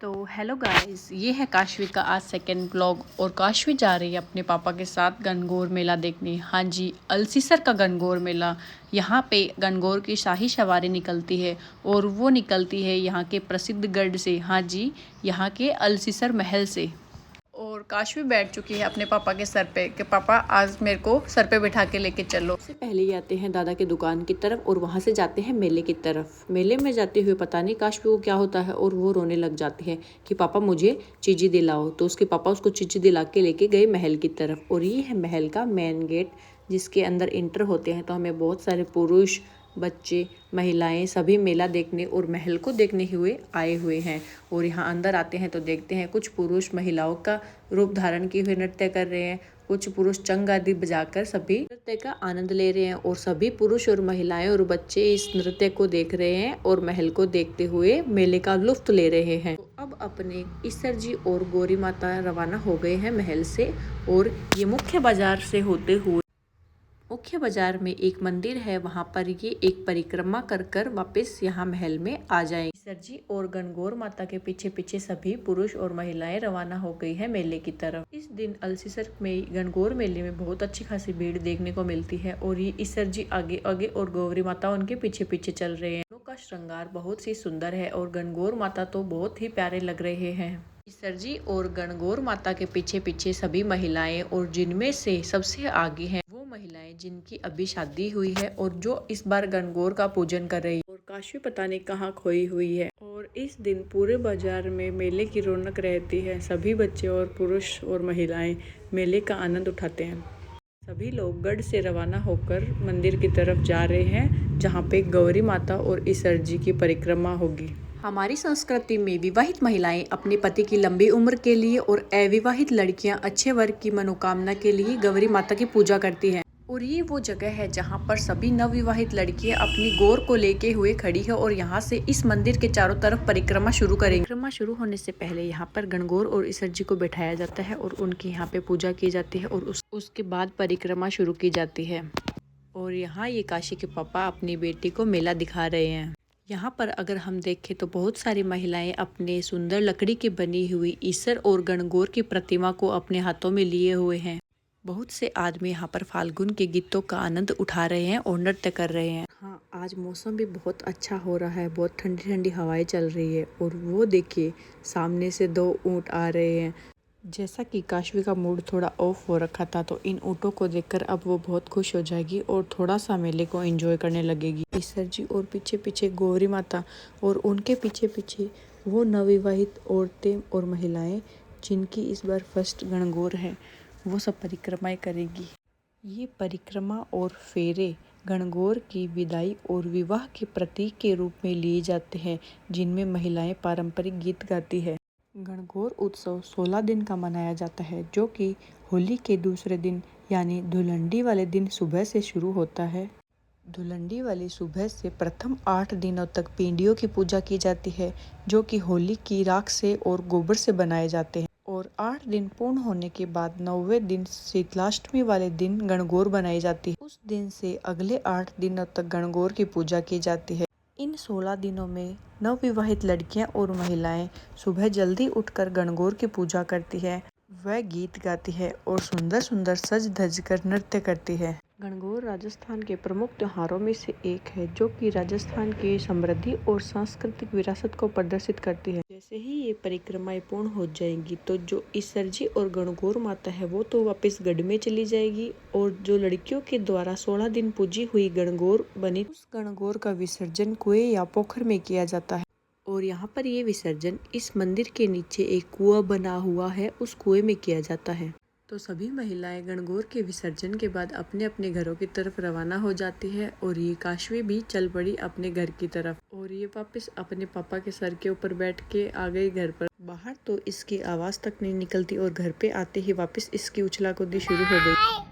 तो hello guys, ये है काशवी का आज सेकंड ब्लॉग। और काशवी जा रही है अपने पापा के साथ गणगौर मेला देखने। हाँ जी, अल्सीसर का गणगौर मेला। यहाँ पे गणगौर की शाही सवारी निकलती है और वो निकलती है यहाँ के प्रसिद्ध गढ़ से। हाँ जी, यहाँ के अल्सीसर महल से। और काशवी बैठ चुकी है अपने पापा के सर पे कि पापा आज मेरे को सर पे बिठा के लेके चलो। सबसे पहले ही आते हैं दादा की दुकान की तरफ और वहाँ से जाते हैं मेले की तरफ। मेले में जाते हुए पता नहीं काशवी को क्या होता है और वो रोने लग जाती है कि पापा मुझे चीज़ी दिलाओ। तो उसके पापा उसको चीज़ी दिला के लेके गए महल की तरफ। और ये है महल का मेन गेट जिसके अंदर इंटर होते हैं। तो हमें बहुत सारे पुरुष, बच्चे, महिलाएं सभी मेला देखने और महल को देखने हुए आए हुए हैं। और यहाँ अंदर आते हैं तो देखते हैं कुछ पुरुष महिलाओं का रूप धारण किए हुए नृत्य कर रहे हैं। कुछ पुरुष चंग आदि बजाकर सभी नृत्य का आनंद ले रहे हैं और सभी पुरुष और महिलाएं और बच्चे इस नृत्य को देख रहे हैं और महल को देखते हुए मेले का लुत्फ ले रहे हैं। तो अब अपने ईसर जी और गौरी माता रवाना हो गए हैं महल से। और ये मुख्य बाजार से होते हुए मुख्य बाजार में एक मंदिर है, वहां पर ये एक परिक्रमा कर कर वापस यहाँ महल में आ जाएंगे। ईसर जी और गणगौर माता के पीछे पीछे सभी पुरुष और महिलाएं रवाना हो गई है मेले की तरफ। इस दिन अल्सीसर में गणगौर मेले में बहुत अच्छी खासी भीड़ देखने को मिलती है। और ये ईसर जी आगे आगे और गौरी माता उनके पीछे पीछे चल रहे हैं। दोनों का श्रृंगार बहुत ही सुंदर है और गणगौर माता तो बहुत ही प्यारे लग रहे हैं। ईसर जी और गणगौर माता के पीछे पीछे सभी महिलाएं और जिनमें से सबसे आगे हैं वो महिलाएं जिनकी अभी शादी हुई है और जो इस बार गणगौर का पूजन कर रही है। और काशवी पता नहीं कहाँ खोई हुई है। और इस दिन पूरे बाजार में मेले की रौनक रहती है। सभी बच्चे और पुरुष और महिलाएं मेले का आनंद उठाते हैं। सभी लोग गढ़ से रवाना होकर मंदिर की तरफ जा रहे हैं जहाँ पे गौरी माता और ईसर जी की परिक्रमा होगी। हमारी संस्कृति में विवाहित महिलाएं अपने पति की लंबी उम्र के लिए और अविवाहित लड़कियां अच्छे वर्ग की मनोकामना के लिए गौरी माता की पूजा करती हैं। और ये वो जगह है जहाँ पर सभी नवविवाहित लड़कियां अपनी गौर को लेके हुए खड़ी है और यहाँ से इस मंदिर के चारों तरफ परिक्रमा शुरू करेंगे। परिक्रमा शुरू होने से पहले यहाँ पर गणगौर और ईसर जी को बैठाया जाता है और उनकी यहाँ पे पूजा की जाती है और उसके बाद परिक्रमा शुरू की जाती है। और यहाँ ये काशी के पापा अपनी बेटी को मेला दिखा रहे हैं। यहाँ पर अगर हम देखें तो बहुत सारी महिलाएं अपने सुंदर लकड़ी की बनी हुई ईसर और गणगौर की प्रतिमा को अपने हाथों में लिए हुए हैं। बहुत से आदमी यहाँ पर फाल्गुन के गीतों का आनंद उठा रहे हैं और नृत्य कर रहे हैं। हाँ, आज मौसम भी बहुत अच्छा हो रहा है, बहुत ठंडी ठंडी हवाएं चल रही है। और वो देखिए सामने से 2 ऊँट आ रहे हैं। जैसा कि काशवी का मूड थोड़ा ऑफ हो रखा था तो इन ऊँटों को देखकर अब वो बहुत खुश हो जाएगी और थोड़ा सा मेले को एंजॉय करने लगेगी। ईसर जी और पीछे पीछे गौरी माता और उनके पीछे पीछे वो नवविवाहित औरतें और महिलाएं जिनकी इस बार फर्स्ट गणगौर है, वो सब परिक्रमाएं करेगी। ये परिक्रमा और फेरे गणगौर की विदाई और विवाह के प्रतीक के रूप में लिए जाते हैं, जिनमें महिलाएं पारंपरिक गीत गाती है। गणगौर उत्सव 16 दिन का मनाया जाता है, जो कि होली के दूसरे दिन यानी धुलंडी वाले दिन सुबह से शुरू होता है। धुलंडी वाली सुबह से प्रथम 8 दिनों तक पिंडियों की पूजा की जाती है, जो कि होली की राख से और गोबर से बनाए जाते हैं। और 8 दिन पूर्ण होने के बाद 9वें दिन शीतलाष्टमी वाले दिन गणगौर बनाई जाती है। उस दिन से अगले 8 दिनों तक गणगौर की पूजा की जाती है। इन 16 दिनों में नवविवाहित लड़कियां और महिलाएं सुबह जल्दी उठकर गणगौर की पूजा करती है, वह गीत गाती है और सुंदर सुंदर सज धज कर नृत्य करती है। गणगौर राजस्थान के प्रमुख त्योहारों में से एक है, जो कि राजस्थान की समृद्धि और सांस्कृतिक विरासत को प्रदर्शित करती है। जैसे ही ये परिक्रमाएं पूर्ण हो जाएंगी तो जो ईसर जी और गणगौर माता है वो तो वापस गढ़ में चली जाएगी और जो लड़कियों के द्वारा 16 दिन पूजी हुई गणगौर बनी उस गणगौर का विसर्जन कुएं या पोखर में किया जाता है। और यहाँ पर ये विसर्जन इस मंदिर के नीचे एक कुआं बना हुआ है, उस कुएं में किया जाता है। तो सभी महिलाएं गणगौर के विसर्जन के बाद अपने अपने घरों की तरफ रवाना हो जाती है। और ये काशवी भी चल पड़ी अपने घर की तरफ और ये वापस अपने पापा के सर के ऊपर बैठ के आ गई घर पर। बाहर तो इसकी आवाज तक नहीं निकलती और घर पे आते ही वापस इसकी उछला कूदी शुरू हो गई।